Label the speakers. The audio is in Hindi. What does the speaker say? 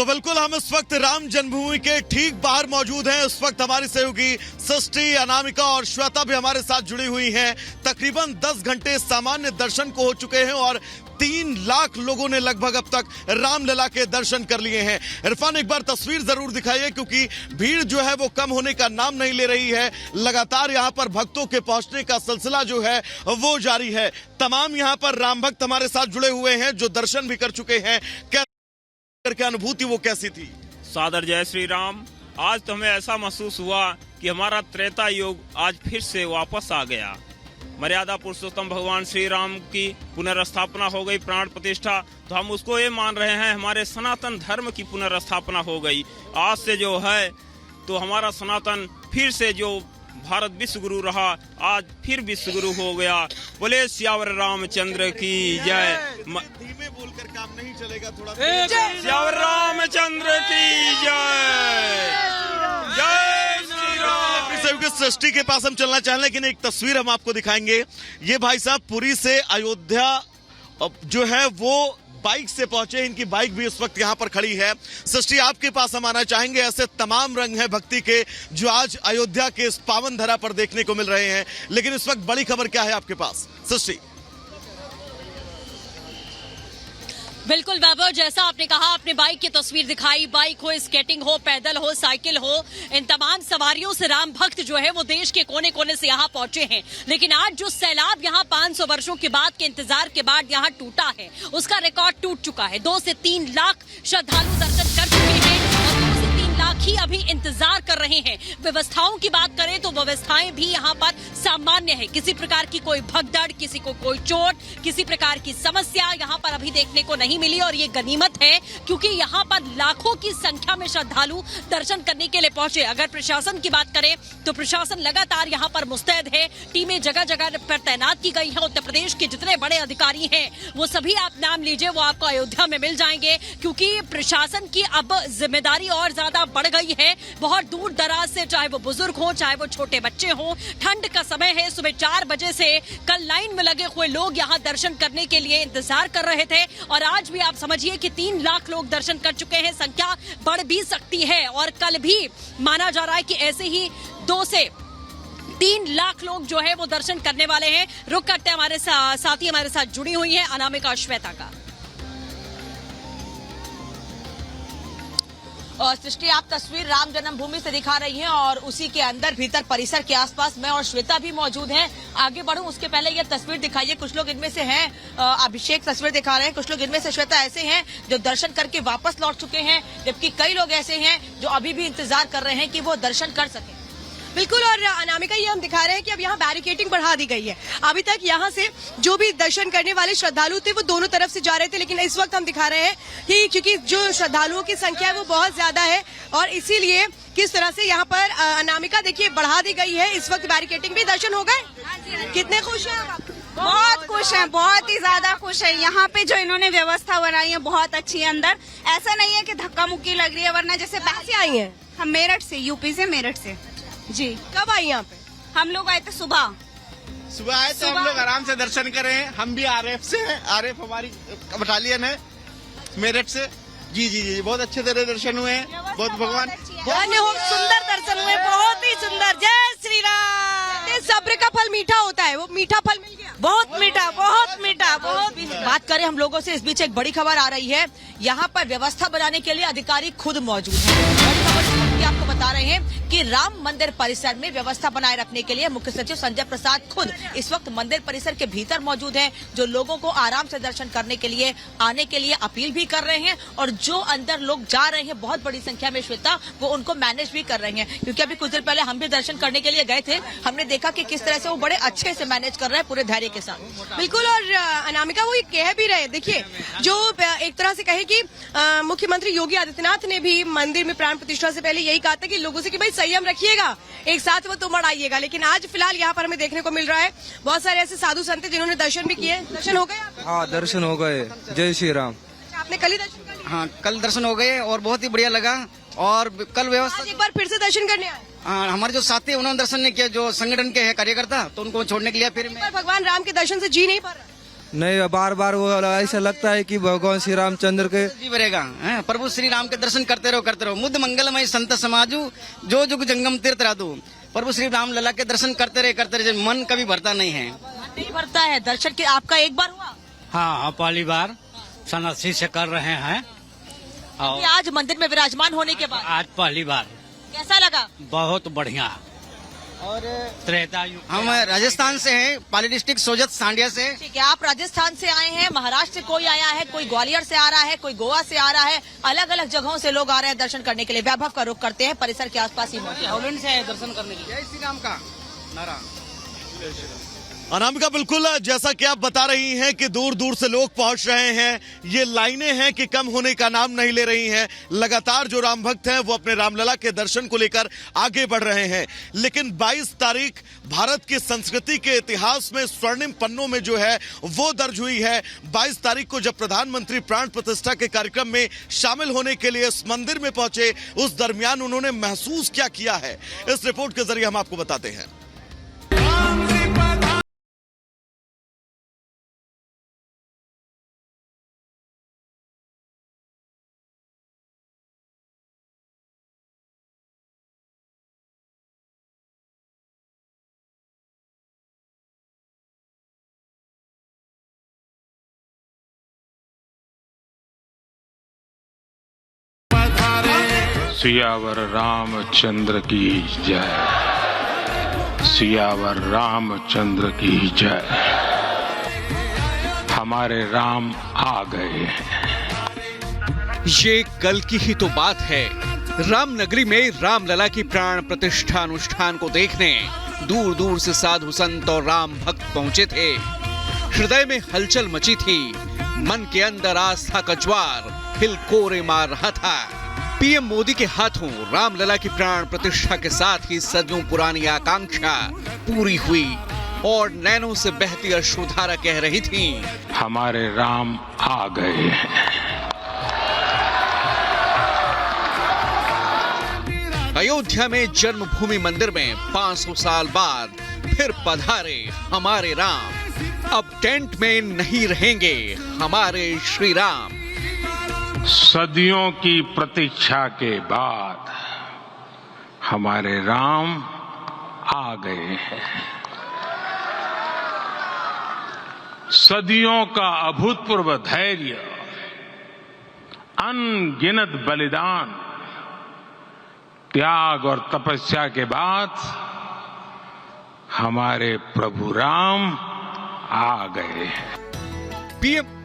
Speaker 1: तो बिल्कुल हम इस वक्त राम जन्मभूमि के ठीक बाहर मौजूद हैं। इस वक्त हमारी सहयोगी सृष्टि, अनामिका और श्वेता भी हमारे साथ जुड़ी हुई हैं। तकरीबन 10 घंटे सामान्य दर्शन को हो चुके हैं और 3 लाख लोगों ने लगभग अब तक रामलला के दर्शन कर लिए हैं। इरफान, एक बार तस्वीर जरूर दिखाइए, क्योंकि भीड़ जो है वो कम होने का नाम नहीं ले रही है। लगातार यहाँ पर भक्तों के पहुंचने का सिलसिला जो है वो जारी है। तमाम यहाँ पर राम भक्त हमारे साथ जुड़े हुए हैं जो दर्शन भी कर चुके हैं। क्या अनुभूति वो कैसी थी?
Speaker 2: सादर जय श्री राम। आज तो हमें ऐसा महसूस हुआ कि हमारा त्रेता युग आज फिर से वापस आ गया। मर्यादा पुरुषोत्तम भगवान श्री राम की पुनर्स्थापना हो गई, प्राण प्रतिष्ठा। तो हम उसको ये मान रहे हैं हमारे सनातन धर्म की पुनर्स्थापना हो गई। आज से जो है तो हमारा सनातन फिर से जो भारत विश्व गुरु रहा, आज फिर विश्व गुरु हो गया। बोले सियावर रामचंद्र की जय।
Speaker 1: धीमे बोलकर काम नहीं चलेगा, थोड़ा
Speaker 2: सियावर रामचंद्र की जय। जय श्री राम।
Speaker 1: सृष्टि के पास हम चलना चाहें, लेकिन एक तस्वीर हम आपको दिखाएंगे। ये भाई साहब पुरी से अयोध्या जो है वो बाइक से पहुंचे। इनकी बाइक भी इस वक्त यहाँ पर खड़ी है। सृष्टि, आपके पास हम आना चाहेंगे। ऐसे तमाम रंग हैं भक्ति के जो आज अयोध्या के इस पावन धरा पर देखने को मिल रहे हैं, लेकिन इस वक्त बड़ी खबर क्या है आपके पास, सृष्टि?
Speaker 3: बिल्कुल वैभव, जैसा आपने कहा, आपने बाइक की तस्वीर दिखाई। बाइक हो, स्केटिंग हो, पैदल हो, साइकिल हो, इन तमाम सवारियों से राम भक्त जो है वो देश के कोने कोने से यहाँ पहुंचे हैं। लेकिन आज जो सैलाब यहाँ 500 वर्षों के बाद के इंतजार के बाद यहाँ टूटा है, उसका रिकॉर्ड टूट चुका है। 2 से 3 लाख श्रद्धालु दर्शन कर चुके हैं और 2 से 3 लाख ही अभी इंतजार कर रहे हैं। व्यवस्थाओं की बात करें तो व्यवस्थाएं भी यहाँ पर सामान्य है। किसी प्रकार की कोई भगदड़, किसी को कोई चोट, किसी प्रकार की समस्या यहाँ पर अभी देखने को नहीं मिली। और ये गनीमत है, क्योंकि यहाँ पर लाखों की संख्या में श्रद्धालु दर्शन करने के लिए पहुंचे। अगर प्रशासन की बात करें तो प्रशासन लगातार यहाँ पर मुस्तैद है। टीमें जगह जगह पर तैनात की गई है। उत्तर प्रदेश के जितने बड़े अधिकारी हैं वो सभी आप नाम लीजिए, वो आपको अयोध्या में मिल जाएंगे, क्योंकि प्रशासन की अब जिम्मेदारी और ज्यादा बढ़ गई है। बहुत दूर दराज से, चाहे वो बुजुर्ग हो, चाहे वो छोटे बच्चे हो, ठंड का समय है, सुबह 4 बजे से कल लाइन में लगे हुए लोग यहाँ दर्शन करने के लिए इंतजार कर रहे थे। और आज भी आप समझिए कि 3 लाख लोग दर्शन कर चुके हैं। संख्या बढ़ भी सकती है और कल भी माना जा रहा है कि ऐसे ही 2 से 3 लाख लोग जो है वो दर्शन करने वाले हैं। रुक करते हमारे साथी हमारे साथ जुड़ी हुई है, अनामिका और श्वेता का। और सृष्टि, आप तस्वीर राम जन्मभूमि से दिखा रही हैं और उसी के अंदर भीतर परिसर के आसपास मैं और श्वेता भी मौजूद हैं। आगे बढ़ूं उसके पहले ये तस्वीर दिखाइए। कुछ लोग इनमें से हैं, अभिषेक तस्वीर दिखा रहे हैं, कुछ लोग इनमें से श्वेता ऐसे हैं जो दर्शन करके वापस लौट चुके हैं, जबकि कई लोग ऐसे हैं जो अभी भी इंतजार कर रहे हैं कि वो दर्शन कर सकें।
Speaker 4: बिल्कुल, और अनामिका ये हम दिखा रहे हैं कि अब यहाँ बैरिकेडिंग बढ़ा दी गई है। अभी तक यहाँ से जो भी दर्शन करने वाले श्रद्धालु थे वो दोनों तरफ से जा रहे थे, लेकिन इस वक्त हम दिखा रहे हैं कि क्योंकि जो श्रद्धालुओं की संख्या है वो बहुत ज्यादा है और इसीलिए किस तरह से यहाँ पर अनामिका देखिए बढ़ा दी गई है। इस वक्त बैरिकेडिंग भी दर्शन हो गए। कितने खुश हैं आप?
Speaker 5: बहुत खुश हैं, बहुत ही ज्यादा खुश हैं। यहाँ पे जो इन्होंने व्यवस्था बनाई है बहुत अच्छी है। अंदर ऐसा नहीं है कि धक्का मुक्की लग रही है, वरना जैसे
Speaker 4: से आई है।
Speaker 5: हम मेरठ से, यूपी से, मेरठ से जी।
Speaker 4: कब आई यहाँ पे?
Speaker 5: हम लोग आए थे सुबह
Speaker 6: आए थे। हम लोग आराम से दर्शन करें। हम भी आरएफ से हैं, आरएफ हमारी बटालियन है मेरठ से। जी जी जी, बहुत अच्छे तरह दर्शन हुए हैं। बहुत भगवान
Speaker 4: सुंदर दर्शन हुए, बहुत ही सुंदर। जय श्री राम। सब्र का फल मीठा होता है, वो मीठा फल मिल गया।
Speaker 3: बहुत मीठा, बहुत मीठा, बहुत। बात करें हम लोगों से, इस बीच एक बड़ी खबर आ रही है। यहाँ पर व्यवस्था बनाने के लिए अधिकारी खुद मौजूद हैं। बड़ी खबर आपको बता रहे हैं कि राम मंदिर परिसर में व्यवस्था बनाए रखने के लिए मुख्य सचिव संजय प्रसाद खुद इस वक्त मंदिर परिसर के भीतर मौजूद हैं, जो लोगों को आराम से दर्शन करने के लिए आने के लिए अपील भी कर रहे हैं। और जो अंदर लोग जा रहे हैं बहुत बड़ी संख्या में श्वेता, वो उनको मैनेज भी कर रहे हैं, क्योंकि अभी कुछ देर पहले हम भी दर्शन करने के लिए गए थे। हमने देखा कि किस तरह से वो बड़े अच्छे से मैनेज कर रहे हैं, पूरे धैर्य के साथ।
Speaker 4: बिल्कुल, और अनामिका वो ये कह भी रहे, देखिए जो एक तरह से कहे कि मुख्यमंत्री योगी आदित्यनाथ ने भी मंदिर में प्राण प्रतिष्ठा से पहले यही कहा था कि लोगों से कि भाई संयम रखिएगा, एक साथ वो तुम आइएगा। लेकिन आज फिलहाल यहाँ पर हमें देखने को मिल रहा है बहुत सारे ऐसे साधु संत जिन्होंने दर्शन भी किए। दर्शन हो गए?
Speaker 7: हाँ, दर्शन हो गए। जय श्री राम।
Speaker 4: आपने कल ही दर्शन कर लिए?
Speaker 6: हाँ, कल दर्शन हो गए और बहुत ही बढ़िया लगा। और कल व्यवस्था,
Speaker 4: एक बार फिर से दर्शन करने आए?
Speaker 6: हमारे जो साथी उन्होंने दर्शन नहीं किया, जो संगठन के है कार्यकर्ता, तो उनको छोड़ने के लिए फिर
Speaker 4: भगवान राम के दर्शन से जी नहीं पा रहा।
Speaker 7: नहीं, बार बार वो ऐसा लगता है कि भगवान श्री रामचंद्र के
Speaker 8: जी बरेगा हैं? प्रभु श्री राम के दर्शन करते रहो मुद्द मंगलमय संत समाजू जो जुग जंगम तीर्थ राधु। प्रभु श्री राम लला के दर्शन करते रहे मन कभी भरता नहीं है।
Speaker 3: नहीं भरता है दर्शन के। आपका एक बार हुआ?
Speaker 9: हाँ, पहली बार सनसी से कर रहे हैं और
Speaker 3: ये आज मंदिर में विराजमान होने के बाद
Speaker 9: आज पहली बार
Speaker 3: कैसा लगा?
Speaker 9: बहुत बढ़िया।
Speaker 8: और
Speaker 9: त्रेता युग
Speaker 8: हम राजस्थान से हैं, पाली डिस्ट्रिक्ट सोजत सांडिया से।
Speaker 3: ठीक है, आप राजस्थान से आए हैं, महाराष्ट्र से कोई आया है, कोई ग्वालियर से आ रहा है, कोई गोवा से आ रहा है, अलग अलग जगहों से लोग आ रहे हैं दर्शन करने के लिए। वैभव का रुख करते हैं परिसर के आसपास ही मौजूद
Speaker 8: हॉलैंड से आए दर्शन करने के लिए। जय श्री राम का नारा।
Speaker 1: अनामिका, बिल्कुल जैसा कि आप बता रही हैं कि दूर दूर से लोग पहुंच रहे हैं। ये लाइनें हैं कि कम होने का नाम नहीं ले रही हैं। लगातार जो राम भक्त हैं वो अपने रामलला के दर्शन को लेकर आगे बढ़ रहे हैं। लेकिन 22 तारीख भारत की संस्कृति के इतिहास में स्वर्णिम पन्नों में जो है वो दर्ज हुई है। 22 तारीख को जब प्रधानमंत्री प्राण प्रतिष्ठा के कार्यक्रम में शामिल होने के लिए इस मंदिर में पहुंचे, उस दरमियान उन्होंने महसूस क्या किया है, इस रिपोर्ट के जरिए हम आपको बताते हैं।
Speaker 10: सियावर रामचंद्र की जय। सियावर रामचंद्र की जय। हमारे राम आ गए हैं।
Speaker 11: ये कल की ही तो बात है। रामनगरी में रामलला की प्राण प्रतिष्ठा अनुष्ठान को देखने दूर दूर से साधु संत और राम भक्त पहुंचे थे। हृदय में हलचल मची थी, मन के अंदर आस्था का ज्वार हिलकोरे मार रहा था। पीएम मोदी के हाथों रामलला की प्राण प्रतिष्ठा के साथ ही सदियों पुरानी आकांक्षा पूरी हुई और नैनों से बहती अश्रुधारा कह रही थी,
Speaker 10: हमारे राम आ गए हैं।
Speaker 11: अयोध्या में जन्मभूमि मंदिर में 500 साल बाद फिर पधारे हमारे राम। अब टेंट में नहीं रहेंगे हमारे श्री राम।
Speaker 10: सदियों की प्रतीक्षा के बाद हमारे राम आ गए हैं। सदियों का अभूतपूर्व धैर्य, अनगिनत बलिदान, त्याग और तपस्या के बाद हमारे प्रभु राम आ गए हैं।
Speaker 11: पीएम